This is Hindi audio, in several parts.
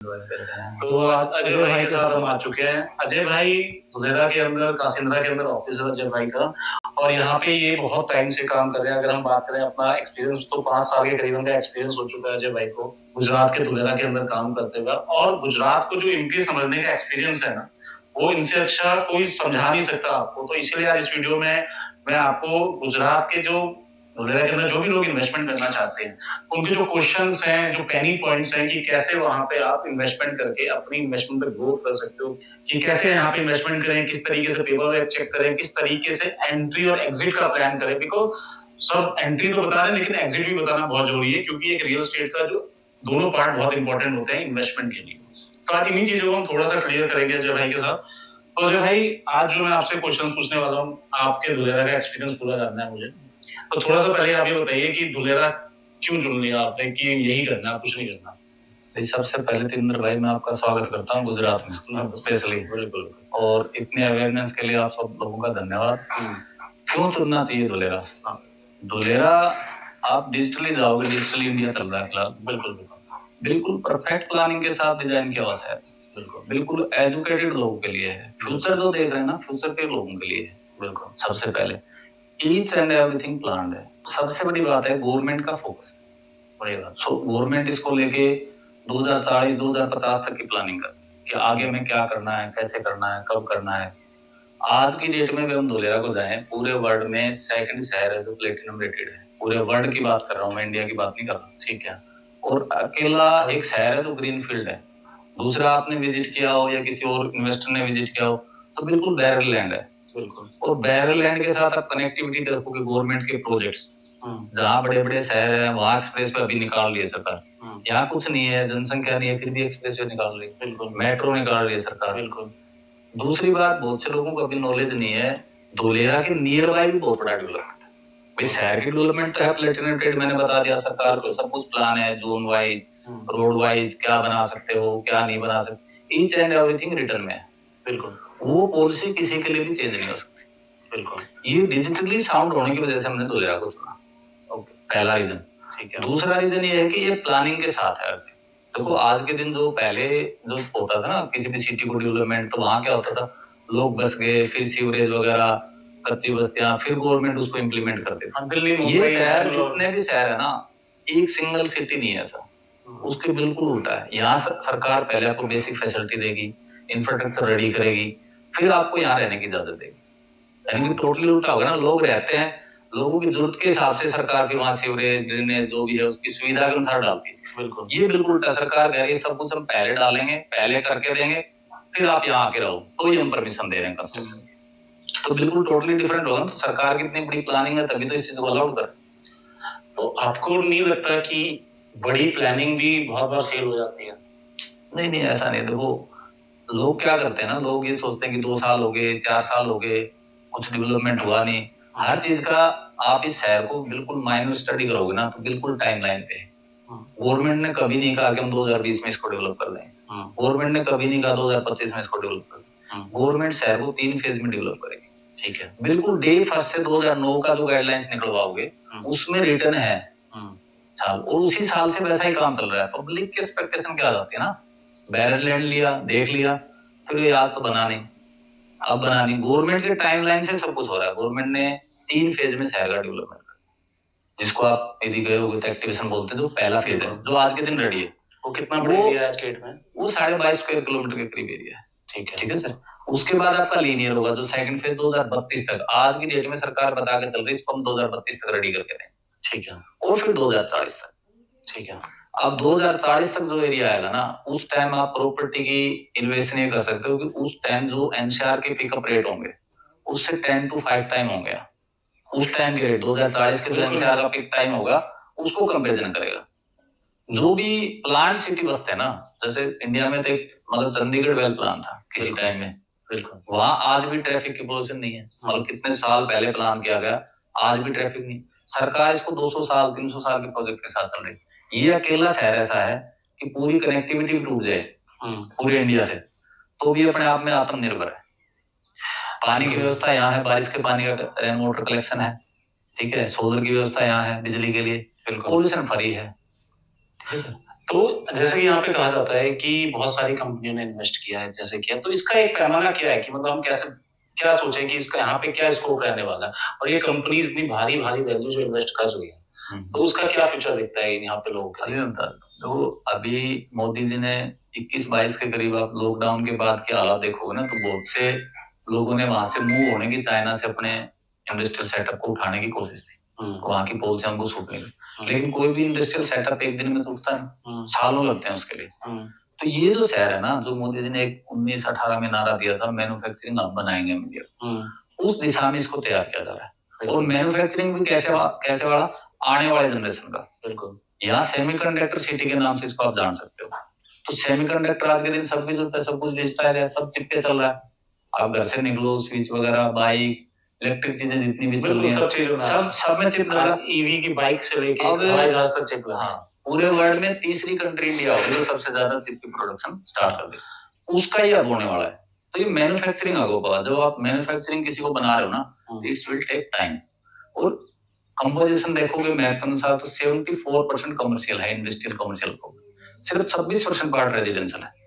तो आज अजय भाई के साथ हम आ चुके हैं। अजय भाई धुलेरा के अंदर, कासिंद्रा के अंदर ऑफिस है अजय भाई का, और यहाँ पे ये बहुत टाइम से काम कर रहे हैं। अगर हम बात करें अपना एक्सपीरियंस, तो 5 साल के करीबन का एक्सपीरियंस हो चुका है अजय भाई को गुजरात के धुलेरा के अंदर काम करते हुए। और गुजरात को जो इनके समझने का एक्सपीरियंस है ना, वो इनसे अच्छा कोई समझा नहीं सकता आपको। तो इसलिए आज इस वीडियो में मैं आपको गुजरात के जो धुलेरा के अंदर जो भी लोग इन्वेस्टमेंट करना चाहते हैं, उनके जो क्वेश्चंस हैं, जो पेनी पॉइंट्स हैं कि कैसे वहां पे आप इन्वेस्टमेंट करके अपनी इन्वेस्टमेंट पे ग्रोथ कर सकते हो, कि कैसे यहाँ पे इन्वेस्टमेंट करें, किस तरीके से पेपर वर्क चेक करें, किस तरीके से एंट्री और एग्जिट का प्लान करें। बिकॉज सब एंट्री तो बता रहे हैं, लेकिन एग्जिट भी बताना बहुत जरूरी है, क्योंकि एक रियल एस्टेट का जो दोनों पार्ट बहुत इंपॉर्टेंट होते हैं इन्वेस्टमेंट के लिए। तो आज इन्हीं चीजों को हम थोड़ा सा क्लियर करेंगे अजय भाई के साथ। तो अजय भाई, आज जो मैं आपसे क्वेश्चन पूछने वाला हूँ, आपके धुलेरा का एक्सपीरियंस पूरा जानना है मुझे। तो थोड़ा सा पहले आप ये बताइए कि धुलेरा क्यों चुन लिया आपने, कि यही करना, कुछ नहीं करना? सबसे पहले तो इंद्र भाई, मैं आपका स्वागत करता हूँ गुजरात में स्पेशली। बिल्कुल। और इतने अवेयरनेस के लिए आप सब लोगों का धन्यवाद। क्यों चुनना चाहिए धुलेरा? धुलेरा, आप डिजिटली जाओगे, डिजिटल इंडिया चल रहा है फिलहाल। बिल्कुल बिल्कुल परफेक्ट प्लानिंग के साथ डिजाइन किया हुआ है। बिल्कुल एजुकेटेड लोगों के लिए है। फ्यूचर जो देख रहे हैं ना, फ्यूचर के लोगों के लिए है। बिल्कुल सबसे पहले ईच एंड एवरीथिंग प्लान्ड है। सबसे बड़ी बात है गवर्नमेंट का फोकस। सो गवर्नमेंट इसको लेके 2040-2050 तक की प्लानिंग कर कि आगे में क्या करना है, कैसे करना है, कब करना है। आज की डेट में भी हम धुलेरा को जाएं, पूरे वर्ल्ड में सेकंड शहर है जो प्लेटिनम रेटेड है। पूरे वर्ल्ड की बात कर रहा हूँ मैं, इंडिया की बात नहीं कर रहा, ठीक है। और अकेला एक शहर है जो ग्रीन फील्ड है। दूसरा आपने विजिट किया हो या किसी और इन्वेस्टर ने विजिट किया हो, तो बिल्कुल बैरल लैंड है। बिल्कुल। और बैरल लैंड के साथ आप कनेक्टिविटी रखोगे गवर्नमेंट के प्रोजेक्ट्स, जहाँ बड़े बड़े शहर है वहाँ एक्सप्रेस पे अभी निकाल लिया सरकार। यहाँ कुछ नहीं है, जनसंख्या नहीं है, फिर भी एक्सप्रेस वे निकाल रही है। बिल्कुल। मेट्रो निकाल रही है सरकार। बिल्कुल। दूसरी बात, बहुत से लोगों को अभी नॉलेज नहीं है, धुलेरा के नियर बाय भी बहुत बड़ा डेवलपमेंट है। भाई शहर की डेवलपमेंट तो है, प्लेटिनम ट्रेड मैंने बता दिया, सरकार को सब कुछ प्लान है, जोन वाइज, रोड वाइज, क्या बना सकते हो, क्या नहीं बना सकते, ईच एंड एवरीथिंग रिटर्न में है। बिल्कुल। वो पॉलिसी किसी के लिए भी चेंज नहीं हो सकती। बिल्कुल। ये डिजिटली साउंड होने की वजह से हमने धुलेरा को चुना। ओके, पहला रीजन। ठीक है। दूसरा रीजन ये है कि ये प्लानिंग के साथ है। देखो आज के दिन जो पहले जो होता था ना, किसी भी सिटी को डेवलपमेंट, तो वहां क्या होता था, लोग बस गए, फिर सीवरेज वगैरह, कच्ची बस्तियां, फिर गवर्नमेंट उसको इम्प्लीमेंट करते थे। दिल्ली, ये शहर, जितने भी शहर है ना, एक सिंगल सिटी नहीं है ऐसा, उसके बिल्कुल उल्टा है। यहाँ सरकार पहले आपको बेसिक फैसिलिटी देगी, इंफ्रास्ट्रक्चर रेडी करेगी, फिर आपको यहाँ रहने की इजाजत देगी। यानी कि टोटली उल्टा होगा ना, लोग रहते हैं, लोगों की जरूरत के हिसाब से सरकार की वहां सीवरेज, ड्रेनेज जो भी है उसकी सुविधा के अनुसार डालती है। बिल्कुल। ये बिल्कुल उल्टा, सरकार कह रही है सब कुछ हम पहले डालेंगे, पहले करके देंगे, फिर आप यहाँ आके रहो, तो ही हम परमिशन दे रहे हैं कंस्ट्रक्शन। तो बिल्कुल टोटली डिफरेंट होगा। तो सरकार की इतनी बड़ी प्लानिंग है, तभी तो इस चीज को अलाउड कर। तो आपको नहीं लगता कि बड़ी प्लानिंग भी बहुत बार फेल हो जाती है? नहीं, ऐसा नहीं। देखो लोग क्या करते हैं ना, लोग ये सोचते हैं कि 2 साल हो गए, 4 साल हो गए, कुछ डेवलपमेंट हुआ नहीं। हर चीज का आप इस शहर को बिल्कुल माइनर स्टडी करोगे ना, तो बिल्कुल टाइमलाइन पे। गवर्नमेंट ने कभी नहीं कहा कि हम 2020 में इसको डेवलप कर देंगे। गवर्नमेंट ने कभी नहीं कहा 2025 में इसको डेवलप कर देंगे। गवर्नमेंट शहर को 3 फेज में डेवलप करेगी। ठीक है। बिल्कुल डे 1 से 2009 का जो गाइडलाइंस निकलवाओगे, उसमें रिटर्न है साल, और उसी साल से वैसा ही काम चल रहा है। पब्लिक की एक्सपेक्टेशन क्या जाती है ना, बैरल लैंड लिया, देख लिया, फिर ये याद तो बना नहीं, अब बना नहीं। गवर्नमेंट के टाइमलाइन से सब कुछ हो रहा है। गवर्नमेंट ने 3 फेज में शहर का डेवलपमेंट, जिसको आप यदि गए होगे तो एक्टिवेशन बोलते हैं, जो पहला फेज है, जो आज के दिन रेडी है। वो कितना बड़ा एरिया है स्टेट में? वो 22.5 स्क्वायर किलोमीटर के करीब एरिया है। ठीक है सर। उसके बाद आपका लीनियर होगा, जो सेकंड फेज 2032 तक, आज की डेट में सरकार बता के चल रही है इसको हम 2032 तक रेडी करके देंगे। ठीक है। और फिर 2040 तक। ठीक है। अब 2040 तक जो एरिया आएगा ना, उस टाइम आप प्रॉपर्टी की इन्वेस्ट नहीं कर सकते हो, क्योंकि उस टाइम जो एनसीआर के पिकअप रेट होंगे उससे 10 to 5 टाइम होंगे। उस टाइम के रेट 2040 के जो एनसीआर का पिक टाइम होगा उसको कंपेरिजन करेगा। जो भी प्लांट सिटी बसते हैं ना, जैसे इंडिया में तो एक मतलब चंडीगढ़ वेल प्लान था किसी टाइम में। बिल्कुल। वहां आज भी ट्रैफिक की पोल्यूशन नहीं है, मतलब कितने साल पहले प्लान किया गया, आज भी ट्रैफिक नहीं। सरकार इसको 200 साल 300 साल के प्रोजेक्ट के साथ चल रही है। ये अकेला शहर ऐसा है कि पूरी कनेक्टिविटी टूट जाए पूरे इंडिया से, तो भी अपने आप में आत्मनिर्भर है। पानी की व्यवस्था यहाँ है, बारिश के पानी का रेन वाटर कलेक्शन है। ठीक है। सोलर की व्यवस्था यहाँ है बिजली के लिए, पोल्यूशन फ्री है। तो जैसे कि यहाँ पे कहा जाता है कि बहुत सारी कंपनियों ने इन्वेस्ट किया है, जैसे किया, तो इसका एक पैमाना क्या है कि मतलब हम कैसे क्या सोचें कि इसका यहाँ पे क्या स्कोप रहने वाला है, और ये कंपनी इतनी भारी भारी वैल्यू जो इन्वेस्ट कर रही है, तो उसका क्या फ्यूचर दिखता है यहाँ पे लोगों का? तो अभी मोदी जी ने 21-22 के करीब आप लॉकडाउन के बाद के हालात देखोगे ना, तो बहुत से लोगों ने वहां से मूव होने की, चाइना से अपने इंडस्ट्रियल सेटअप को उठाने की कोशिश की, वहां की पॉलिसी हमको सूट नहीं, लेकिन कोई भी इंडस्ट्रियल सेटअप एक दिन में तो उठता नहीं, सालों लगते हैं उसके लिए। तो ये जो शहर है ना, जो मोदी जी ने 1918 में नारा दिया था, मैन्युफैक्चरिंग अब बनाएंगे इंडिया, उस दिशा में इसको तैयार किया जा रहा है। और मैन्युफैक्चरिंग भी कैसे वाला आने वाले जनरेशन का, बिल्कुल। यहाँ सेमीकंडक्टर सिटी के नाम से इसको आप जान सकते हो। तो सेमीकंडक्टर आज के दिन सब कुछ, सब कुछ डिजिटाइज है, सब चिप पे चल रहा है। आप घर से निकलो, स्विच वगैरह, बाइक, इलेक्ट्रिक चीजें जितनी भी चल रही हैं, सब में चिप लगा। ईवी की बाइक से लेके हवाई जहाज तक चिप लगा। पूरे वर्ल्ड में तीसरी कंट्री इंडिया होगी जो सबसे ज्यादा चिप की प्रोडक्शन स्टार्ट कर दे, उसका ही अब होने वाला है। तो ये मैन्युफैक्चरिंग होगा। जब आप मैन्युफैक्चरिंग किसी को बना रहे हो ना, इट्स विल टेक टाइम। और कंपोजिशन देखोगे मैप के अनुसार तो 74% कमर्शियल है, इंडस्ट्रियल कमर्शियल को, सिर्फ 26% पार्ट रेजिडेंशियल है।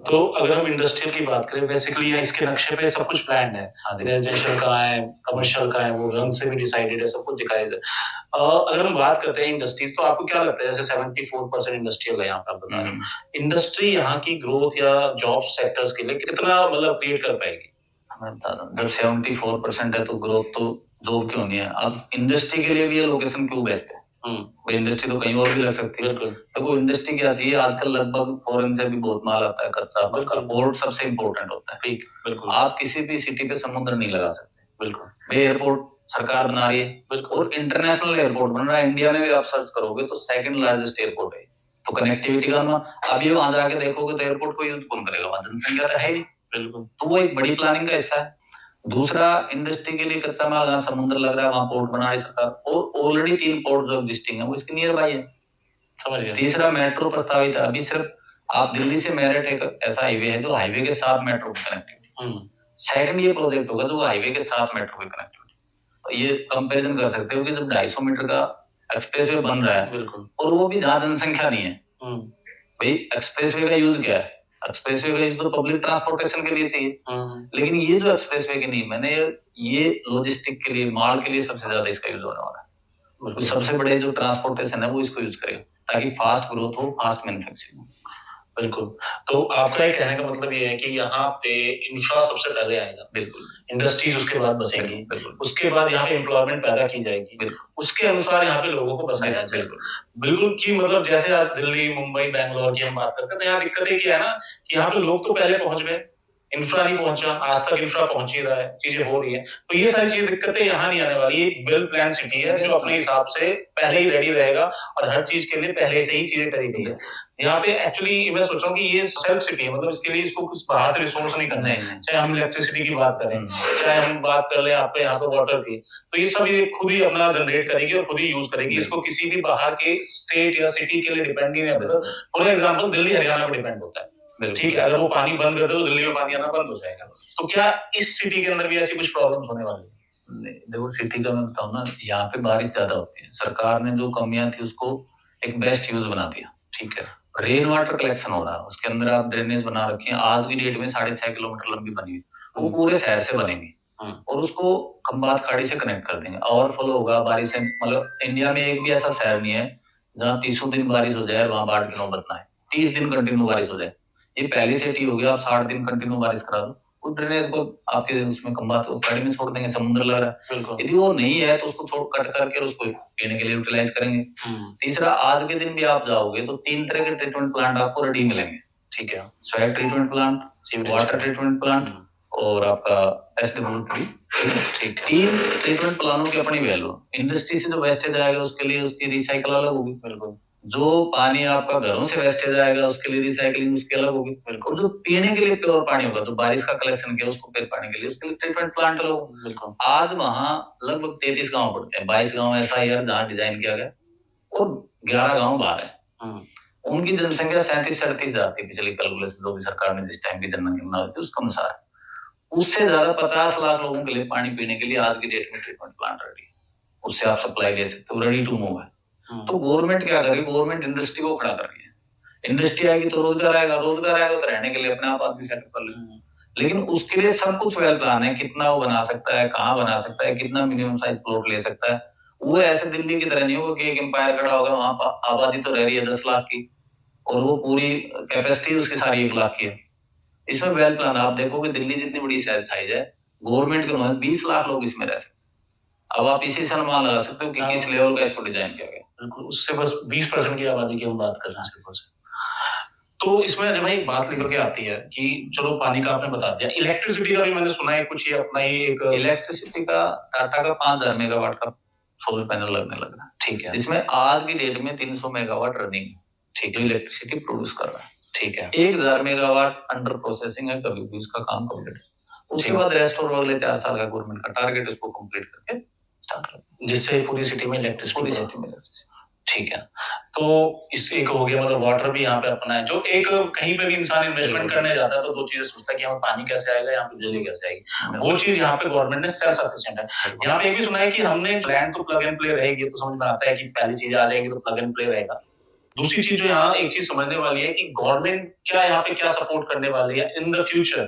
तो अगर हम इंडस्ट्रियल की बात करें, बेसिकली इसके नक्शे पे सब कुछ प्लान है, रेजिडेंशियल का है, कमर्शियल का है, वो रंग से भी डिसाइडेड है, सब कुछ दिखाया है। अगर हम बात करते हैं इंडस्ट्रीज, तो आपको क्या लगता है, जैसे 74% इंडस्ट्रियल है यहाँ पे, आप बता रहे हैं, इंडस्ट्री यहाँ की ग्रोथ या जॉब सेक्टर्स के लिए कितना मतलब क्रिएट कर पाएगी? मैं बता रहा हूँ, जब 74% है तो ग्रोथ तो जॉब क्यों नहीं है। अब इंडस्ट्री के लिए भी ये लोकेशन क्यों बेस्ट है? इंडस्ट्री तो कहीं और भी लग सकती है। तो वो इंडस्ट्री क्या चाहिए, आजकल लगभग फॉरेन से भी बहुत माल आता है, कच्चा। पोर्ट सबसे इम्पोर्टेंट होता है। ठीक, बिल्कुल। आप किसी भी सिटी पे समुद्र नहीं लगा सकते, बिल्कुल। एयरपोर्ट सरकार बना रही है, और इंटरनेशनल एयरपोर्ट बन रहा है। इंडिया में भी आप सर्च करोगे तो सेकंड लार्जेस्ट एयरपोर्ट है। तो कनेक्टिविटी का ना, अभी वहां जाके देखोगे तो एयरपोर्ट को यूज कौन करेगा, वहां जनसंख्या तो है ही, बिल्कुल। तो वो एक बड़ी प्लानिंग का हिस्सा है। दूसरा, इंडस्ट्री के लिए कच्चा माल जहाँ समुद्र लग रहा है वहां पोर्ट बना रही सरकार, और ऑलरेडी 3 पोर्ट जो एग्जिस्टिंग है वो इसके नियर बाई है, समझ गए। तीसरा, मेट्रो प्रस्तावित है। अभी सिर्फ आप दिल्ली से मेरठ एक ऐसा हाईवे है जो हाईवे के साथ मेट्रो की कनेक्टिविटी। सेकंड ये प्रोजेक्ट होगा जो हाईवे के साथ मेट्रो की कनेक्टिविटी। तो ये कंपैरिजन कर सकते हो कि जब 250 मीटर का एक्सप्रेसवे बन रहा है, बिल्कुल, और वो भी जहाँ जनसंख्या नहीं है, भाई एक्सप्रेसवे का यूज क्या है? एक्सप्रेसवे का यूज तो पब्लिक ट्रांसपोर्टेशन के लिए चाहिए, लेकिन ये जो एक्सप्रेसवे के नहीं, मैंने ये लॉजिस्टिक के लिए, माल के लिए सबसे ज्यादा इसका यूज होने वाला है। सबसे बड़े जो ट्रांसपोर्टेशन है वो इसको यूज करेगा, ताकि फास्ट ग्रोथ हो, फास्ट मैन्युफैक्चरिंग हो। बिल्कुल। तो आपका ये कहने का मतलब ये है कि यहाँ पे इंफ्रा सबसे पहले आएगा, बिल्कुल, इंडस्ट्रीज उसके बाद बसेंगी, बिल्कुल, उसके बाद यहाँ पे एम्प्लॉयमेंट पैदा की जाएगी, बिल्कुल, उसके अनुसार यहाँ पे लोगों को बसाया जाएगा, बिल्कुल। कि मतलब जैसे आज दिल्ली, मुंबई, बैंगलोर की हम बात करते हैं, तो यहाँ दिक्कत ये क्या है ना कि यहाँ पे लोग तो पहले पहुंच गए, इंफ्रा नहीं पहुंचा, आज तक इंफ्रा पहुंच ही रहा है, चीजें हो रही है, तो ये सारी चीजें दिक्कतें यहाँ नहीं आने वाली। ये वेल प्लान सिटी है जो अपने हिसाब से पहले ही रेडी रहेगा, और हर चीज के लिए पहले से ही चीजें करी गई है। यहाँ पे एक्चुअली मैं सोच रहा हूँ कि ये सेल्फ सिटी है, मतलब इसके लिए इसको कुछ बाहर से रिसोर्स नहीं करना है। चाहे हम इलेक्ट्रिसिटी की बात करें, चाहे हम बात कर ले आपके यहाँ पे वाटर की, तो ये सब ये खुद ही अपना जनरेट करेगी और खुद ही यूज करेगी। इसको किसी भी बाहर के स्टेट या सिटी के लिए डिपेंड नहीं है। फॉर एग्जाम्पल दिल्ली हरियाणा पर डिपेंड होता है, ठीक है, अगर वो पानी बंद कर दे तो दिल्ली में पानी आना बंद हो जाएगा। तो क्या इस सिटी के अंदर भी ऐसी कुछ प्रॉब्लम्स होने वाली है? देखो, सिटी का मैं बताऊं ना, यहाँ पे बारिश ज्यादा होती है। सरकार ने जो कमियां थी उसको एक बेस्ट यूज बना दिया, ठीक है। रेन वाटर कलेक्शन हो रहा है, उसके अंदर आप ड्रेनेज बना रखी है, आज की डेट में 6.5 किलोमीटर लंबी बनी हुई, वो पूरे शहर से बनेगी, और उसको खंबात खाड़ी से कनेक्ट कर देंगे। ओवरफ्लो होगा बारिश से, मतलब इंडिया में एक भी ऐसा शहर नहीं है जहाँ 30 दिन बारिश हो जाए वहां बाढ़ की नौबत ना आए, 30 दिन कंटिन्यू बारिश हो जाए। ये पहली सिटी हो गया, आप 60 दिन कंटिन्यू बारिश करा दो, वो ड्रेनेज को आपके उसमें खंबात खाड़ी में छोड़ देंगे, समुद्र लग रहा है, यदि वो नहीं है तो उसको थोड़ा कट करके उसको पीने के लिए यूटिलाइज करेंगे। तीसरा, आज के दिन भी आप जाओगे तो 3 तरह के ट्रीटमेंट प्लांट आपको रेडी मिलेंगे, ठीक है। Soil treatment plant, water treatment plant, और आपका SW3, ठीक। 3 ट्रीटमेंट प्लानों की अपनी वैल्यू। इंडस्ट्री से जो वेस्टेज आएगा उसके लिए उसकी रिसाइकल अलग होगी, बिल्कुल। जो पानी आपका घरों से वेस्टेज आएगा उसके लिए रिसाइकलिंग उसकी अलग होगी, और जो पीने के लिए प्योर पानी होगा, जो बारिश का कलेक्शन किया उसको फिर पानी के लिए, उसके लिए ट्रीटमेंट प्लांट अलग, बिल्कुल। आज वहां लगभग 33 गांव पड़ते हैं, 22 गांव ऐसा है जहाँ डिजाइन किया गया, और 11 गांव बाहर है। उनकी जनसंख्या 37-38 हजार थी पिछली कैलकुलेशन जो भी सरकार ने जिस टाइम की जनगणना हुई थी उसके अनुसार। उससे ज्यादा 50 लाख लोगों के लिए पानी पीने के लिए आज की डेट में ट्रीटमेंट प्लांट रेडी है, उससे आप सप्लाई ले सकते हो, रेडी टू मूव है। तो गवर्नमेंट क्या करे, गवर्नमेंट इंडस्ट्री को खड़ा कर रही है, इंडस्ट्री आएगी तो रोजगार आएगा, रोजगार आएगा तो रहने के लिए अपने आप आदमी सेटअप कर लेंगे। लेकिन उसके लिए सब कुछ वेल प्लान है, कितना वो बना सकता है, कहाँ बना सकता है, कितना मिनिमम साइज प्लॉट ले सकता है। वो ऐसे दिल्ली की तरह नहीं होगा कि एक एम्पायर खड़ा होगा, वहां पर आबादी तो रह रही है 10 लाख की और वो पूरी कैपेसिटी उसकी सारी 1 लाख की है। इसमें वेल प्लान आप देखोगे, दिल्ली जितनी बड़ी साइज है, गवर्नमेंट के 20 लाख लोग इसमें रह सकते हैं। अब आप इसी से अनुमान लगा सकते हो कि किस लेवल का इसको डिजाइन किया गया। बिल्कुल, उससे बस 20% की आबादी की हम बात कर रहे हैं। तो इसमें अजय भाई एक बात निकल के आती है कि चलो पानी का आपने बता दिया, इलेक्ट्रिसिटी का भी मैंने सुना है कुछ ये अपना ही एक इलेक्ट्रिसिटी का टाटा का 5000 मेगावाट का सोलर पैनल लगने लग रहा है। ठीक है, इसमें आज की डेट में 300 मेगावाट रनिंग, ठीक है, इलेक्ट्रिसिटी प्रोड्यूस कर रहा है। ठीक है, 1000 मेगावाट अंडर प्रोसेसिंग है, कभी भी उसका काम कंप्लीट। उसके बाद रेस्ट और अगले 4 साल का गवर्नमेंट का टारगेट उसको कंप्लीट करके स्टार्ट करना, जिससे पूरी सिटी में इलेक्ट्रिसिटी। ठीक है, तो इससे एक हो गया, मतलब वाटर भी यहाँ पे अपना है, जो एक कहीं पे भी इंसान इन्वेस्टमेंट करने जाता है तो दो चीजें सोचता है कि हमें पानी कैसे आएगा, यहाँ पे बिजली कैसे आएगी। वो चीज यहाँ पे गवर्नमेंट ने सेल्फ सफिशिएंट है। यहाँ पे ये भी सुना है कि हमने लैंड तो प्लग एंड प्ले रहेगी, तो समझ में आता है कि पहली चीज आ जाएगी तो प्लग एंड प्ले रहेगा। दूसरी चीज जो यहाँ एक चीज समझने वाली है कि गवर्नमेंट क्या यहाँ पे क्या सपोर्ट करने वाली है इन द फ्यूचर,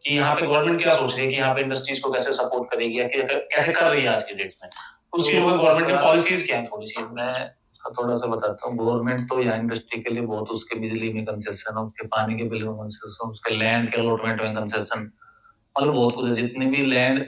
कि यहाँ पे गवर्नमेंट क्या सोच रही है कि यहाँ पे इंडस्ट्रीज को कैसे सपोर्ट करेगी या कैसे कर रही है आज की डेट में, उस चीज में गवर्नमेंट की पॉलिसीज क्या है। थोड़ी सी मैं थोड़ा सा बताता हूँ। गवर्नमेंट तो यहाँ इंडस्ट्री के लिए बहुत, उसके बिजली में कंसेशन, उसके पानी के बिल में कंसेशन, उसके लैंड के अलॉटमेंट में कंसेशन, मतलब बहुत कुछ है। जितनी भी लैंड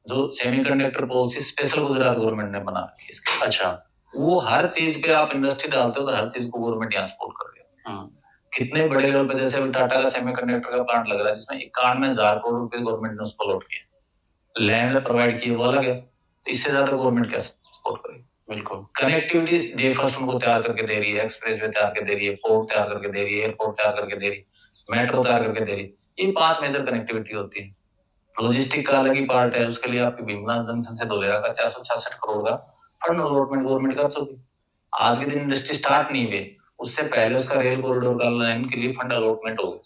जो semiconductor policy special Gujarat government ने बना रखी है, अच्छा, वो हर चीज पे आप इंडस्ट्री डालते हो तो हर चीज को गवर्नमेंट यहाँ सपोर्ट कर रही है। कितने बड़े लेवल पे, जैसे अभी टाटा का सेमीकंडक्टर का प्लांट लग रहा है जिसमें 91,000 करोड़ रुपए गवर्नमेंट ने उसको अलॉट किया, लैंड प्रोवाइड की, वो अलग है। तो इससे ज्यादा गवर्नमेंट क्या सपोर्ट करेगी। बिल्कुल, कनेक्टिविटी डे फर्स्ट उनको तैयार करके दे रही है, एक्सप्रेस वे तैयार करके दे रही है, पोर्ट तैयार करके दे रही है, एयरपोर्ट तैयार करके दे रही है, मेट्रो तैयार करके दे रही है। ये 5 मेजर कनेक्टिविटी होती है। लॉजिस्टिक का अलग ही पार्ट है, उसके लिए आपकी भीमला जंक्शन से धोलेरा का 466 करोड़ का फंड अलॉटमेंट गवर्नमेंट कर चुकी। आज के दिन इंडस्ट्री स्टार्ट नहीं हुई, उससे पहले उसका रेल कॉरिडोर का लाइन के लिए फंड अलॉटमेंट होगा।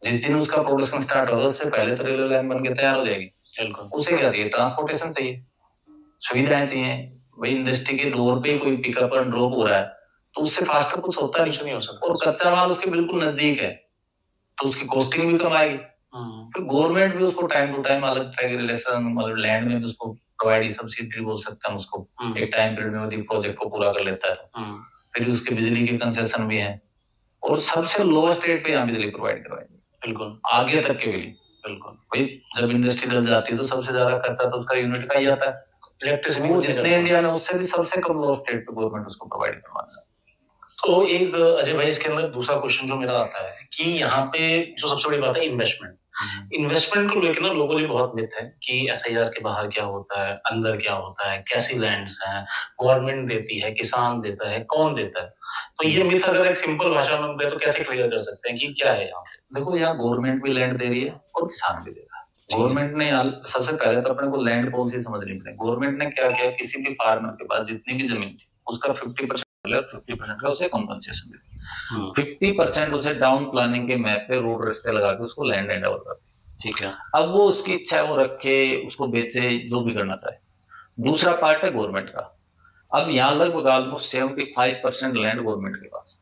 जिस दिन उसका प्रोडक्शन स्टार्ट होगा उससे पहले तो रेलवे लाइन बन के तैयार हो जाएगी। उसे क्या चाहिए, ट्रांसपोर्टेशन चाहिए, सुविधाएं चाहिए। भाई इंडस्ट्री के डोर पे कोई पिकअप और ड्रॉप हो रहा है तो उससे फास्टर कुछ होता नहीं हो सकता, और कच्चा माल उसके बिल्कुल नजदीक है तो उसकी कॉस्टिंग भी कम आएगी। फिर गवर्नमेंट भी उसको टाइम टू टाइम अलग रेगुलेशन, मतलब लैंड में भी उसको प्रोवाइड सब्सिडी बोल सकते हैं उसको, एक टाइम पीरियड में यदि प्रोजेक्ट को पूरा कर लेता है। फिर उसके बिजली के कंसेशन भी हैं और सबसे लोएस्ट रेट पे यहाँ बिजली प्रोवाइड करवाएंगे, बिल्कुल आगे तक के लिए। बिल्कुल भाई जब इंडस्ट्री डल जाती है तो सबसे ज्यादा खर्चा तो उसका यूनिट का ही आता है, इलेक्ट्रिसिटी वो जितने इंडिया में उससे भी सबसे कम लोएस्ट रेट पे गवर्नमेंट उसको प्रोवाइड करवाना है। तो एक अजय भाई इसके अंदर दूसरा क्वेश्चन जो मेरा आता है कि यहाँ पे जो सबसे बड़ी बात है इन्वेस्टमेंट, इन्वेस्टमेंट को लेकर ना लोगों ने बहुत मिथ है कि एसआईआर के बाहर क्या होता है, अंदर क्या होता है, कैसी लैंड्स हैं, गवर्नमेंट देती है, किसान देता है, कौन देता है। तो ये मिथ अगर एक सिंपल भाषा में दे तो कैसे क्लियर कर सकते हैं कि क्या है यहाँ पे। देखो यहाँ गवर्नमेंट भी लैंड दे रही है और किसान भी दे रहा है। गवर्नमेंट ने सबसे पहले तो अपने को लैंड पॉलिसी समझनी पड़ेगी। गवर्नमेंट ने क्या किया, किसी भी फार्मर के पास जितनी भी जमीन थी उसका 50% का उसे कॉम्पनसेशन देती, 50% उसे डाउन प्लानिंग के मैप पे रोड रास्ते लगा के उसको लैंड हैंड ओवर करती। ठीक है, अब वो उसकी इच्छा है, वो रखे, उसको बेचे, जो भी करना चाहे। दूसरा पार्ट है गवर्नमेंट का। अब यहाँ लगभग ऑलमोस्ट 75% लैंड गवर्नमेंट के पास,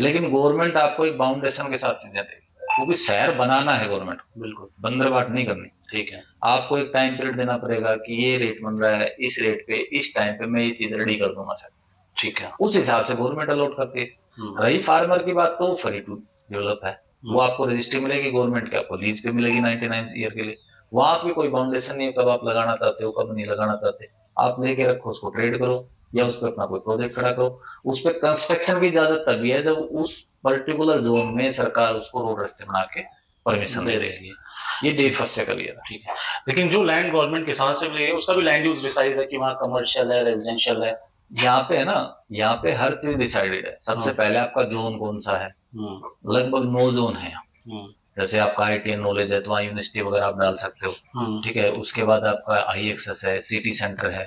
लेकिन गवर्नमेंट आपको एक बाउंडेशन के साथ चीजें देगी, क्योंकि शहर बनाना है गवर्नमेंट, बिल्कुल बंदरबाट नहीं करनी। ठीक है, आपको एक टाइम पीरियड देना पड़ेगा कि ये रेट बन रहा है, इस रेट पे इस टाइम पे मैं ये चीज रेडी कर दूंगा सर। ठीक है, उस हिसाब से गवर्नमेंट अलॉट करती है। रही फार्मर की बात तो फ्री टू डेवलप है, वो आपको रजिस्ट्री मिलेगी गवर्नमेंट की, आपको लीज पे मिलेगी 99 ईयर के लिए। वहां पे कोई बाउंडेशन नहीं है कब आप लगाना चाहते हो कब नहीं लगाना चाहते, आप लेके रखो, उसको ट्रेड करो या उस पर अपना कोई प्रोजेक्ट खड़ा करो। उस पर कंस्ट्रक्शन की इजाजत तभी है जब उस पर्टिकुलर जोन में सरकार उसको रोड रास्ते बना के परमिशन दे देगी। ये डे फर्स्ट से कर लिया था। ठीक है, लेकिन जो लैंड गवर्नमेंट किसान से मिलेगी उसका भी लैंड यूज डिसाइड है कि वहाँ कमर्शियल है, रेजिडेंशियल है। यहाँ पे है ना, यहाँ पे हर चीज डिसाइडेड है। सबसे पहले आपका जोन कौन सा है, लगभग 9 जोन है। जैसे आपका ITN नॉलेज है तो वहाँ यूनिवर्सिटी वगैरह आप डाल सकते हो, ठीक है। उसके बाद आपका IXS है, सिटी सेंटर है,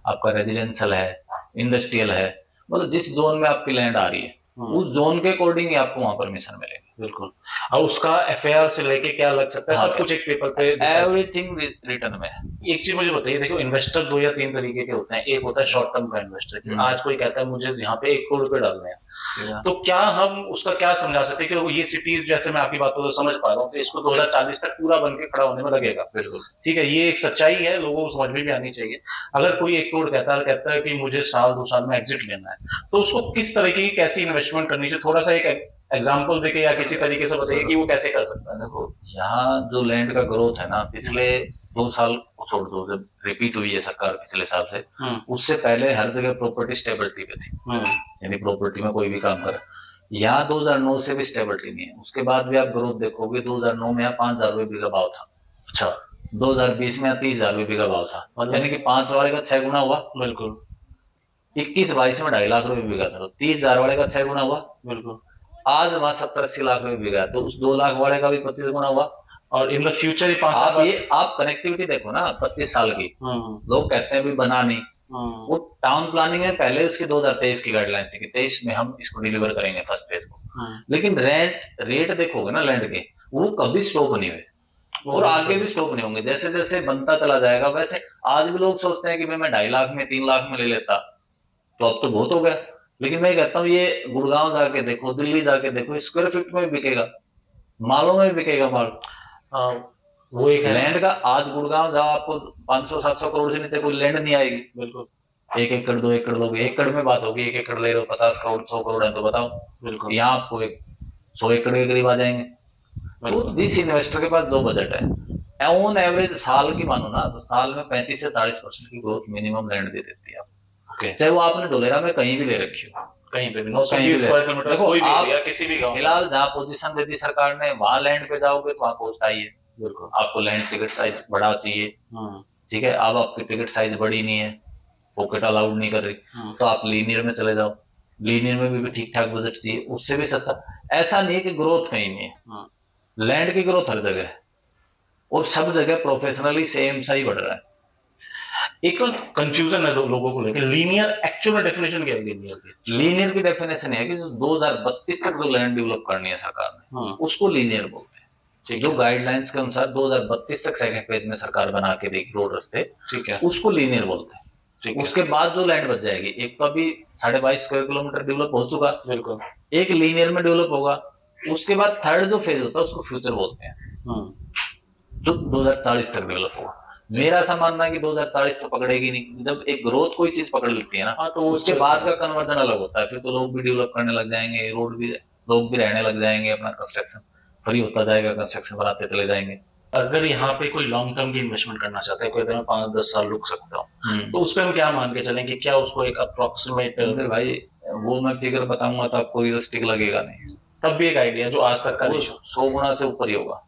आपका रेजिडेंशियल है, इंडस्ट्रियल है। मतलब जिस जोन में आपकी लैंड आ रही है उस जोन के अकॉर्डिंग आपको वहाँ परमिशन मिलेगी। बिल्कुल। और उसका एफआईआर से लेके क्या लग सकता है, हाँ, सब कुछ एक पेपर पे एवरीथिंग रिटर्न में। एक चीज मुझे बताइए, देखो इन्वेस्टर 2 या 3 तरीके के होते हैं। एक होता है शॉर्ट टर्म का इन्वेस्टर, आज कोई कहता है मुझे यहाँ पे 1 करोड़ रुपए डालने हैं, तो क्या हम उसका क्या समझा सकते हैं कि ये सिटीज, जैसे मैं आपकी बातों से समझ पा रहा हूँ कि इसको 2040 तक पूरा बन के खड़ा होने में लगेगा। बिल्कुल ठीक है, ये एक सच्चाई है, लोगों को समझ में भी आनी चाहिए। अगर कोई 1 करोड़ कहता है कि मुझे साल 2 साल में एग्जिट लेना है, तो उसको किस तरीके की कैसी इन्वेस्टमेंट करनी चाहिए, थोड़ा सा एक एग्जाम्पल देके या किसी तरीके से बताइए कि वो कैसे कर सकता है। देखो यहाँ जो लैंड का ग्रोथ है ना, पिछले 2 साल को छोड़ दो, जब रिपीट हुई है सरकार पिछले साल से, उससे पहले हर जगह प्रॉपर्टी स्टेबिलिटी पे थी, यानी प्रॉपर्टी में कोई भी काम करे। यहाँ 2009 से भी स्टेबिलिटी नहीं है, उसके बाद भी आप ग्रोथ देखोगे, 2009 में यहाँ 5,000 रुपये बीघा भाव था। अच्छा, 2020 में 30,000 रुपये बीघा भाव था, यानी कि 5 वाले का 6 गुना हुआ। बिल्कुल। 21-22 में 2.5 लाख रुपए बीघा था, तो 30,000 वाले का 6 गुना हुआ। बिल्कुल। आज वहां 70-80 लाख रुपए बीघा, तो उस 2 लाख वाले का भी 25 गुना हुआ। और इन द फ्यूचर 5 साल ये आप कनेक्टिविटी देखो ना, 25 साल की, लोग कहते हैं भी बना नहीं, वो टाउन प्लानिंग में पहले उसकी 2023 की गाइडलाइन थी कि 23 में हम इसको डिलीवर करेंगे फर्स्ट फेज को, लेकिन रेट देखोगे ना लैंड के, वो कभी स्टॉप नहीं हुए और आगे भी स्टॉप नहीं होंगे। जैसे जैसे बनता चला जाएगा, वैसे आज भी लोग सोचते हैं कि मैं 2.5 लाख में 3 लाख में ले लेता, तो अब तो बहुत हो गया। लेकिन मैं कहता हूँ ये गुड़गांव जाके देखो, दिल्ली जाके देखो, स्क्वायर फीट में बिकेगा, मालों में बिकेगा माल। वो एक लैंड का आज गुड़गांव जाओ, आपको 500-700 करोड़ से नीचे कोई लैंड नहीं आएगी। बिल्कुल, 1 एकड़ 2 एकड़ लोग, 1 एकड़ में बात होगी, 1 एकड़ ले रहे हो 50 करोड़ 100 करोड़ है तो बताओ। बिल्कुल, यहाँ आपको 100 एकड़ के करीब आ जाएंगे। तो जिस इन्वेस्टर के पास जो बजट है, ऑन एवरेज साल की मानो ना, तो साल में 35 से 40% की ग्रोथ मिनिमम लैंड दे देती है आपको, चाहे वो आपने धोलेरा में कहीं भी ले रखी हो, कहीं पे भी 920 स्क्वायर किलोमीटर कोई भी एरिया, किसी भी गांव। फिलहाल जहाँ पोजीशन दे दी सरकार ने, वहां लैंड पे जाओगे तो वहां कॉस्ट आई है। बिल्कुल, आपको लैंड टिकट साइज बड़ा चाहिए, ठीक है, अब आपकी टिकट साइज बड़ी नहीं है, पॉकेट अलाउड नहीं कर रही, तो आप लीनियर में चले जाओ, लीनियर में भी ठीक ठाक बजट चाहिए, उससे भी सस्ता। ऐसा नहीं है कि ग्रोथ कहीं नहीं है, लैंड की ग्रोथ हर जगह है और सब जगह प्रोफेशनली सेम सा ही बढ़ रहा है। एक कंफ्यूजन है लोगों को लेकर, लीनियर एक्चुअल में डेफिनेशन क्या है लीनियर की? लीनियर की डेफिनेशन है कि जो 2032 तक जो लैंड डेवलप करनी है सरकार ने, उसको लीनियर बोलते हैं। जो गाइडलाइंस के अनुसार 2032 तक सेकंड फेज में सरकार बना के देगी रोड रास्ते, ठीक है, उसको लीनियर बोलते हैं। ठीक, उसके बाद जो लैंड बच जाएगी, एक तो अभी 22.5 स्क्वायर किलोमीटर डेवलप हो चुका, बिल्कुल, एक लीनियर में डेवलप होगा, उसके बाद थर्ड जो फेज होता है उसको फ्यूचर बोलते हैं, जो 2040 तक डेवलप होगा। मेरा ऐसा मानना है कि 2040 तो पकड़ेगी नहीं, जब एक ग्रोथ कोई चीज पकड़ लेती है ना, तो उसके बाद का कन्वर्जन अलग होता है, फिर तो लोग भी डेवलप करने लग जाएंगे, रोड भी, लोग भी रहने लग जाएंगे, अपना कंस्ट्रक्शन फ्री होता जाएगा, कंस्ट्रक्शन बनाते चले जाएंगे। अगर यहाँ पे कोई लॉन्ग टर्म की इन्वेस्टमेंट करना चाहता है, कोई 5-10 साल रुक सकता हूँ, तो उस पर हम क्या मान के चलें कि क्या उसको एक अप्रोक्सीमेट, भाई वो मैं फिगर बताऊंगा तो आपको रियलिस्टिक लगेगा नहीं, तब भी एक आइडिया जो आज तक का 100 गुना से ऊपर ही होगा,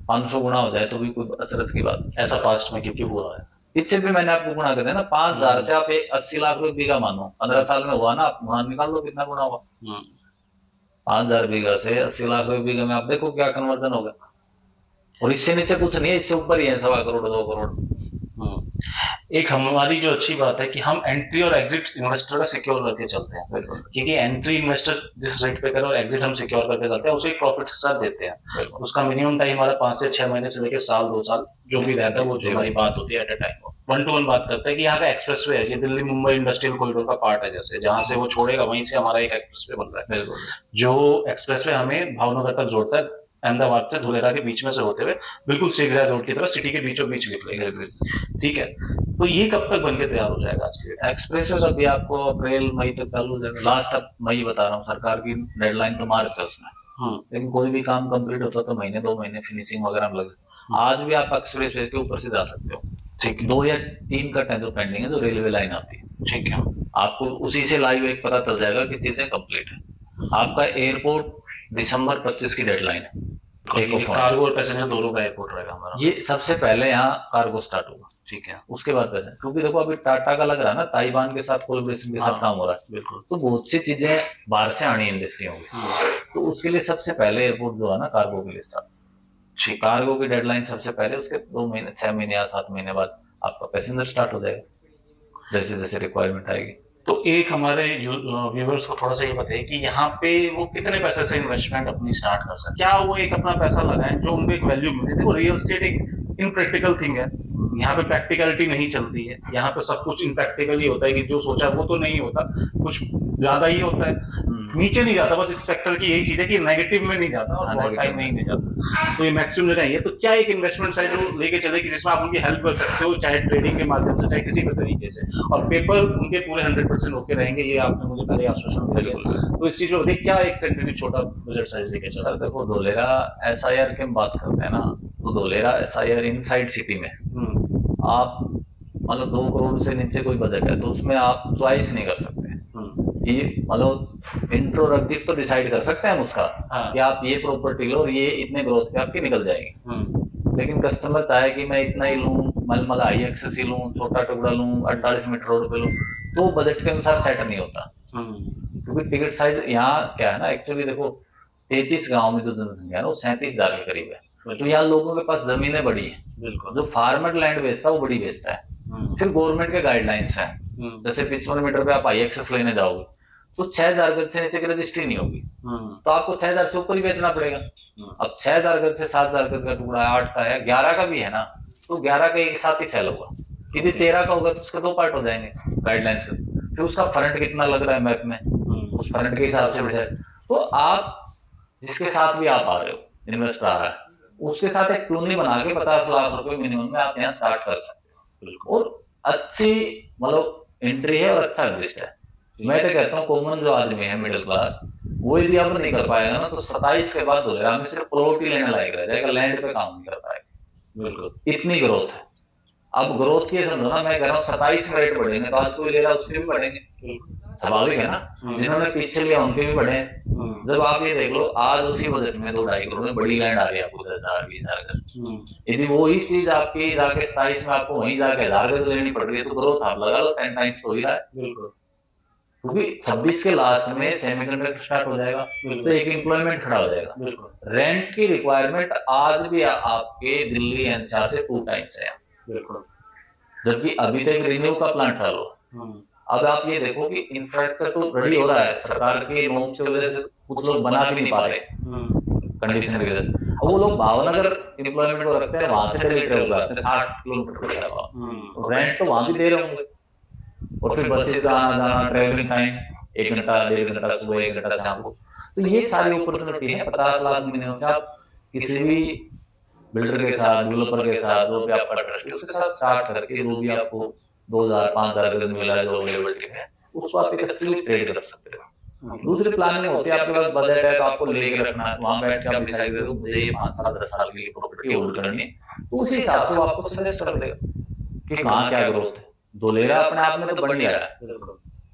500 गुना हो जाए तो भी कोई अचरज की बात। ऐसा पास्ट में क्योंकि हुआ है, इससे भी मैंने आपको गुणा कर दिया ना, 5,000 से आप 80 लाख रुपए बीघा मानो, 15 साल में हुआ ना, आप मान निकाल लो कितना गुना हुआ। 5,000 बीघा से 80 लाख रुपए बीघा में आप देखो क्या कन्वर्जन होगा, और इससे नीचे कुछ नहीं है, इससे ऊपर ही है 1.25 करोड़ 2 करोड़। एक हमारी जो अच्छी बात है कि हम एंट्री और एग्जिट इन्वेस्टर का सिक्योर करके चलते हैं, क्योंकि एंट्री इन्वेस्टर जिस रेट पे करे और एग्जिट हम सिक्योर करके चलते हैं, उसे एक प्रॉफिट के साथ देते हैं। उसका मिनिमम टाइम हमारा 5 से 6 महीने से लेकर साल 2 साल जो भी रहता है, वो जो हमारी बात होती है एट ए टाइम 1-to-1 बात करते हैं कि यहाँ का एक्सप्रेसवे है, दिल्ली मुंबई इंडस्ट्रियल कॉरिडोर का पार्ट है, जैसे जहां से वो छोड़ेगा वहीं से हमारा एक एक्सप्रेसवे बन रहा है, जो एक्सप्रेसवे हमें भावनगर तक जोड़ता है, अहमदाबाद से धुलेरा के बीच में से होते हुए बिल्कुल सिगरेट रोड की तरफ सिटी के बीचों बीच निकलेगा। ठीक है, तो ये कब तक बनके तैयार हो जाएगा? आज के एक्सप्रेसवे का भी आपको अप्रैल मई तक चालू हो जाएगा, लास्ट अब मई बता रहा हूँ, सरकार की डेडलाइन तो मार्च है उसमें, लेकिन कोई भी काम कंप्लीट होता तो महीने 2 महीने फिनिशिंग वगैरह में लगे। आज भी आप एक्सप्रेसवे के ऊपर से जा सकते हो, ठीक, 2 या 3 कट है जो पेंडिंग है, जो रेलवे लाइन आती है, ठीक है, आपको उसी से लाइव एक पता चल जाएगा कि चीजें कंप्लीट है। आपका एयरपोर्ट दिसंबर 25 की डेडलाइन है, कार्गो और पैसेंजर दोनों का एयरपोर्ट रहेगा हमारा, ये सबसे पहले यहाँ कार्गो स्टार्ट होगा, ठीक है, उसके बाद पैसेंजर, क्योंकि देखो अभी टाटा का लग रहा है ना, ताइवान के साथ कोलैबोरेशन के साथ काम हो रहा है, बिल्कुल, तो बहुत सी चीजें बाहर से आनी इंडस्ट्री होगी, तो उसके लिए सबसे पहले एयरपोर्ट जो है ना कार्गो के लिए स्टार्ट, ठीक, कार्गो की डेडलाइन सबसे पहले, उसके 2 महीने 6 महीने या 7 महीने बाद आपका पैसेंजर स्टार्ट हो जाएगा, जैसे जैसे रिक्वायरमेंट आएगी। तो एक हमारे व्यूवर्स को थोड़ा सा ये बताइए कि यहाँ पे वो कितने पैसे से इन्वेस्टमेंट अपनी स्टार्ट कर सकते, क्या वो एक अपना पैसा लगाएं जो उनको एक वैल्यू मिले। देखो रियल एस्टेट एक इनप्रैक्टिकल थिंग है, यहाँ पे प्रैक्टिकलिटी नहीं चलती है, यहाँ पे सब कुछ इनप्रैक्टिकल ही होता है कि जो सोचा वो तो नहीं होता, कुछ ज्यादा ही होता है, नीचे नहीं जाता। बस इस सेक्टर की यही चीज है कि नेगेटिव में नहीं जाता और बहुत टाइम नहीं जाता, तो ये मैक्सिमम जगह है। तो क्या एक इन्वेस्टमेंट साइड जो लेके चले कि जिसमें आप उनकी हेल्प कर सकते हो, चाहे ट्रेडिंग के माध्यम से चाहे किसी भी तरीके से, और पेपर उनके पूरे 100% होके रहेंगे, ये आपने मुझे पहले आश्वासन दिया। तो इस चीज को देख क्या एक कंटिन्यू छोटा बजट साइज लेके चला। सर देखो धोलेरा SIR की हम बात करते हैं ना, तो धोलेरा SIR इनसाइड सिटी में आप मतलब 2 करोड़ से नीचे कोई बजट है तो उसमें आप चॉइस नहीं कर सकते ये मतलब इंट्रोडक्टिव तो डिसाइड कर सकते हैं हम उसका कि आप ये प्रॉपर्टी लो, ये इतने ग्रोथ पे आपकी निकल जाएगी। लेकिन कस्टमर चाहे कि मैं इतना ही लूं, मलमल हाई एक्सेस ही लूं, छोटा टुकड़ा लूं, 48 मीटर रोड पे लूं, तो बजट के अनुसार सेट नहीं होता। क्योंकि टिकट साइज यहाँ क्या है ना, एक्चुअली देखो 33 गाँव में जो जनसंख्या है ना वो 37,000 के करीब है, तो यहाँ लोगों के पास जमीनें बड़ी है, जो फार्मर लैंड बेचता है वो बड़ी बेचता है। फिर गवर्नमेंट के गाइडलाइंस है, जैसे 55 मीटर पे आप हाई एक्सेस लेने जाओगे तो 6,000 गज से नीचे की रजिस्ट्री नहीं होगी, तो आपको 6,000 से ऊपर ही बेचना पड़ेगा। अब 6,000 गज से 7,000 गज का टुकड़ा 8 का है, 11 का भी है ना, तो 11 का एक साथ ही सेल होगा। यदि 13 का होगा तो उसके 2 पार्ट हो जाएंगे गाइडलाइंस के, फिर उसका फ्रंट कितना लग रहा है मैप में, उस फ्रंट के हिसाब से बढ़ जाए। तो आप जिसके साथ भी आप आ रहे हो, इन्वेस्टर आ रहा है, उसके साथ एक टूनी बना के 50 लाख रुपए मिनिमम में आप यहाँ स्टार्ट कर सकते हो, और अच्छी मतलब एंट्री है और अच्छा एग्जिस्ट है। मैं तो कहता हूँ कॉमन जो आदमी है मिडिल क्लास, वो यदि अब नहीं कर पाएगा ना तो 27 के बाद हो जाएगा, सिर्फ प्लॉट ही लेने लायक रह जाएगा, लैंड पे काम नहीं कर पाएगा। बिल्कुल इतनी ग्रोथ है। अब ग्रोथ की समझो ना, मैं कह रहा हूँ 27 में रेट बढ़ेंगे तो आज कोई ले रहा है उसके भी बढ़ेंगे, स्वाभाविक है ना, जिन्होंने पीछे लिया उनके भी बढ़े। जब आप ये देख लो आज उसी बजट में 2-2.5 करोड़ में बड़ी लैंड आ रही है आपको 10,000-20,000 यदि वो ही चीज आपकी जाके 27 में आपको वहीं जाके 1,000 गज लेनी पड़ रही है तो ग्रोथ आप लगा लो 10 टाइम्स हो ही रहा है। बिल्कुल, क्योंकि 26 के लास्ट में सेमीकंडक्टर स्टार्ट हो जाएगा तो एक एम्प्लॉयमेंट खड़ा हो जाएगा। बिल्कुल, रेंट की रिक्वायरमेंट आज भी आपके दिल्ली एनसीआर से 2 टाइम्स है। बिल्कुल, जबकि अभी तक रिन्यू का प्लांट चालू है। अब आप ये देखो कि इंफ्रास्ट्रक्चर तो रेडी हो रहा है, सरकार की नॉर्म्स की वजह से कुछ लोग बना भी नहीं पा रहे कंडीशन की वजह से। अब वो लोग भावनगर एम्प्लॉयमेंट को रखते हैं, वहां से डेली ट्रेवल करते हैं 60 किलोमीटर, रेंट तो वहां भी दे रहे होंगे, और फिर बसेस का आना जाना, ट्रेवलिंग टाइम 1 घंटा 1.5 घंटा सुबह 1 घंटा शाम को, तो ये सारी अपॉर्चुनिटी है। 50 लाख मिनिमम से आप किसी भी बिल्डर के साथ, डेवलपर के साथ, जो भी आपका ट्रस्ट है उसके साथ स्टार्ट करके जो भी आपको 2,000-5,000 गज मिला है जो अवेलेबिलिटी है उसको आप एक अच्छी ट्रेड कर सकते हो। दूसरी प्लानिंग होती है, आपके पास बजट है तो आपको लेके रखना है, वहां बैठ के आप डिसाइड करो मुझे ये 5 साल 10 साल की प्रॉपर्टी होल्ड करनी है, तो उसी हिसाब से वो आपको सजेस्ट कर देगा कि कहाँ क्या ग्रोथ है। धोलेरा अपने आप में तो बढ़ गया है।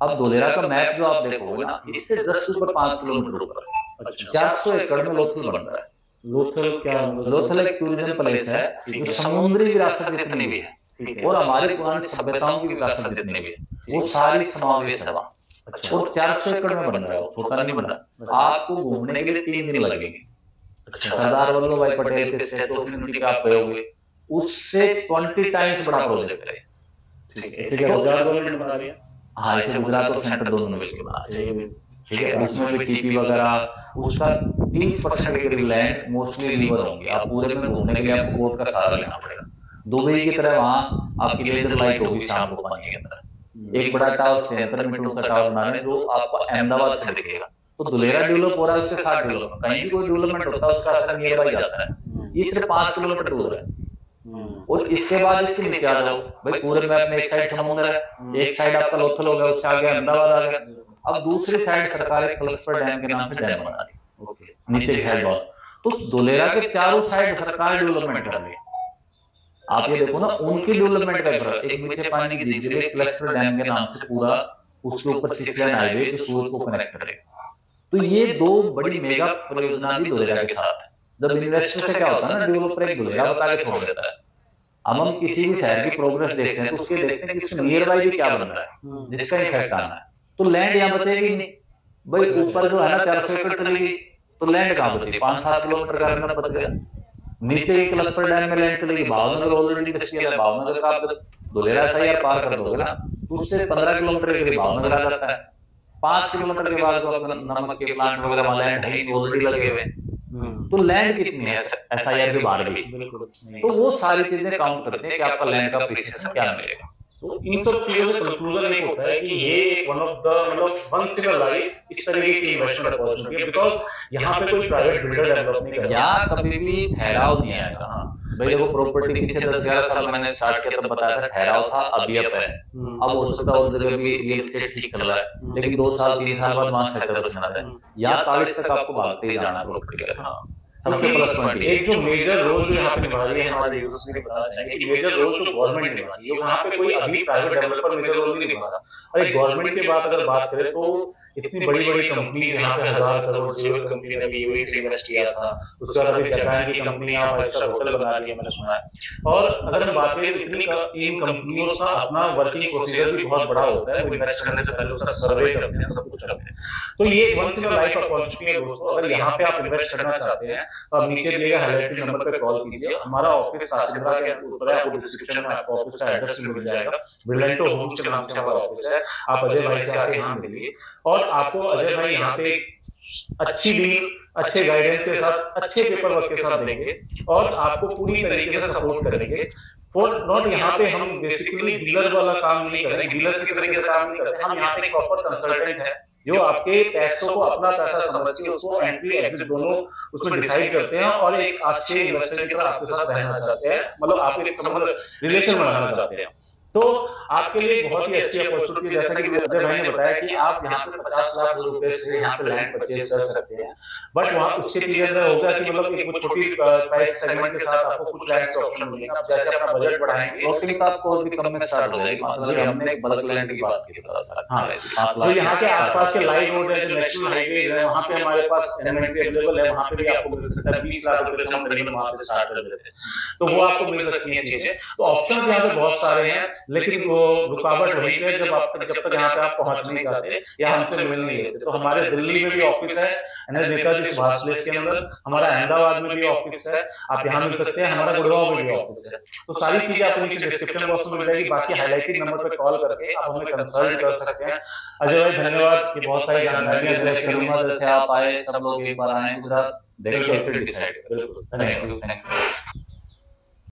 अब धोलेरा का मैप जो आप देखोगे ना, इससे जस्ट ऊपर 5 किलोमीटर ऊपर 400 एकड़ में लोथल बन रहा है। लोथल क्या? लोथल एक टूरिज्म प्लेस है जो समुद्री विरासत जितनी भी है और हमारे पुरानी सभ्यताओं की विरासत जितनी भी है वो सारी समावेश है वहाँ। अच्छा, और 400 एकड़ में बन रहा है, छोटा नहीं बन रहा। आपको घूमने के लिए 3 दिन लगेंगे। सरदार वल्लभ भाई पटेल के स्टैचू ऑफ यूनिटी पे आप गए होंगे, उससे 20 टाइम्स बड़ा प्रोजेक्ट है। ठीक है, इसे गुजरात गवर्नमेंट बना रही है। हाँ, इसे गुजरात और सेंटर दोनों मिलकर बना रही है। ठीक है, उसमें भी टीपी वगैरह, उसका 30% के करीब लैंड मोस्टली रिवर होंगे। आप पूरे में घूमने के लिए आपको बोट का सहारा लेना पड़ेगा। दुबई की तरह वहाँ आपकी लेजर लाइट होगी शाम को पानी के अंदर। एक बड़ा टावर 76 मीटर ऊंचा टावर बना रहे हैं जो आपको अहमदाबाद से दिखेगा। तो धुलेरा डेवलप हो रहा है, उसके साथ डेवलप, कहीं भी कोई डेवलपमेंट होता है उसका असर नियर बाई जाता है। ये सिर्फ 5 किलोमीटर दूर है। और इसके बाद इसके नीचे आ जाओ भाई, पूरे मैप में एक साइड समुद्र है, एक साइड आपका लोथल हो गया, उससे आगे अहमदाबाद आ गया। अब दूसरी साइड सरकार एक कलस्पर डैम के नाम से डैम बना रही है नीचे की साइड। तो धुलेरा के चारों साइड सरकार डेवलपमेंट कर रही है। आप ये देखो ना, उनकी डेवलपमेंट का एक मीठे पानी की झील, एक क्लस्टर डैम के नाम से पूरा, उसके ऊपर 6 लेन हाईवे जो सूरत को कनेक्ट करेगा। तो ये 2 बड़ी मेगा परियोजना भी धुलेरा के साथ है। जब इन्वेस्टर से क्या होता है ना, डेवलपर एक धुलेरा बता के छोड़ देता है। अब हम किसी भी शहर की प्रोग्रेस देखते हैं तो उसके देखते हैं कि उसके नियर बाई भी क्या बन रहा है जिसका इफेक्ट आना है। तो लैंड यहाँ बचेगी नहीं भाई, ऊपर जो है ना 400 एकड़ चलेगी तो लैंड कहाँ बचेगी? 5-7 किलोमीटर का रकम बच गया। नीचे एक क्लस्टर डैम में लैंड चलेगी, भावनगर ऑलरेडी इंडस्ट्रियल है, भावनगर का आप धुलेरा SIR पार कर दोगे ना तो उससे 15 किलोमीटर के करीब भावनगर आ जाता है। 5 किलोमीटर के बाद तो नमक के प्लांट वगैरह लैंड है ऑलरेडी लगे हुए, तो लैंड कितनी है SIR के बाहर भी, तो वो सारी चीजें काउंट करते हैं कि आपका लैंड का अप्रिसिएशन क्या मिलेगा। तो इन सब चीजों से कंक्लूजन एक होता है कि ये वन ऑफ द मतलब वंस इन अ लाइफ इस तरीके की इन्वेस्टमेंट अपॉर्चुनिटी है, बिकॉज यहाँ पे कोई प्राइवेट बिल्डर डेवलप नहीं कर यहाँ कभी भी ठहराव नहीं आएगा। भाई देखो प्रॉपर्टी पीछे 10-11 साल मैंने स्टार्ट किया तब बताया था ठहराव था, अभी अब है। अब हो सकता है उस जगह भी रियल एस्टेट ठीक चल रहा है, लेकिन 2 साल 3 साल बाद वहां सेक्टर बचना है, यहाँ 40 तक आपको भागते ही जाना प्रॉपर्टी का। सबसे प्लस पॉइंट एक जो मेजर रोल जो यहाँ पे निभा रही है हमारे यूजर्स के लिए बताना चाहेंगे कि मेजर रोल जो गवर्नमेंट निभा रही है वहाँ पे कोई अभी प्राइवेट डेवलपर मेजर रोल नहीं निभा रहा। और गवर्नमेंट की बात अगर बात करें तो इतनी बड़ी बड़ी कंपनी यहाँ पे 1000 करोड़ जेवल कंपनी ने भी यूएई से इन्वेस्ट किया था, उसके बाद अभी जापान की कंपनी यहाँ 5 स्टार होटल बना रही है मैंने सुना है। और अगर हम बात करें इतनी इन कंपनियों का अपना वर्किंग प्रोसीजर भी बहुत बड़ा होता है, वो इन्वेस्ट करने से पहले उसका सर्वे करते हैं, सब कुछ करते हैं। तो ये once in a life opportunity है दोस्तों। अगर यहाँ पे आप इन्वेस्ट करना चाहते हैं तो आप नीचे दिए गए हाईलाइटेड नंबर पे कॉल कीजिए। हमारा ऑफिस कासिंद्रा के ऊपर है, आपको डिस्क्रिप्शन में आपको ऑफिस का एड्रेस मिल जाएगा। ब्रिलियंटो होम्स के नाम से हमारा ऑफिस है। आप अजय भाई से आके यहाँ मिलिए और आपको अजय भाई यहाँ पे अच्छी डील, अच्छे गाइडेंस के साथ, अच्छे पेपर वर्क के साथ देंगे और आपको पूरी तरीके से सपोर्ट करेंगे। फॉर नॉट यहाँ पे हम बेसिकली डीलर वाला काम नहीं करेंगे, डीलर्स की तरीके से काम नहीं करते। हम यहाँ पे एक प्रॉपर कंसल्टेंट है जो आपके पैसों को अपना पैसा समझ के उसको एंट्री एग्जिट दोनों उसमें डिसाइड करते हैं और एक अच्छे इन्वेस्टर की तरह आपके साथ रहना चाहते हैं, मतलब आप एक समझ रिलेशन बनाना चाहते हैं। तो आपके लिए बहुत ही अच्छी अपॉर्चुनिटी, जैसा कि अजय भाई ने बताया कि आप यहाँ पे 50 लाख रुपए से यहाँ पे लैंड परचेज कर सकते हैं। बट वहाँ उसके चीजें अंदर होगा कि मतलब एक छोटी प्राइस सेगमेंट के साथ आपको कुछ लैंड का ऑप्शन मिलेगा। जैसे अपना बजट बढ़ाएंगे लॉटिंग का आपको भी कम में स्टार्ट हो जाएगी। मतलब हमने एक बल्क लैंड की बात की थी। हाँ, तो यहाँ के आसपास के लाइव रोड है, जो नेशनल हाईवेज है, वहाँ पे हमारे पास इन्वेंटरी अवेलेबल है। वहाँ पे भी आपको मिल सकता है 20 लाख रुपए से हम करीबन वहाँ पे स्टार्ट कर देते हैं, तो वो आपको मिल सकती है चीजें। तो ऑप्शन यहाँ पे बहुत सारे हैं, लेकिन वो रुकावट वही है जब तक यहाँ पे आप पहुंच नहीं जाते या हमसे मिल नहीं लेते। तो हमारे दिल्ली में भी ऑफिस है, NS नेताजी सुभाष प्लेस के अंदर, हमारा अहमदाबाद में भी ऑफिस है, आप यहाँ मिल सकते हैं, हमारा गुड़गांव में भी ऑफिस है। तो सारी चीजें आपको नीचे डिस्क्रिप्शन बॉक्स में मिल जाएगी। बाकी हाईलाइटेड नंबर पे कॉल करके आप हमें कंसल्ट कर सकते हैं। अजय भाई धन्यवाद, ये बहुत सारी जानकारियां जैसे आप आए, सब लोग एक बार आए गुजरात, देखिए फिर डिसाइड। बिल्कुल, धन्यवाद।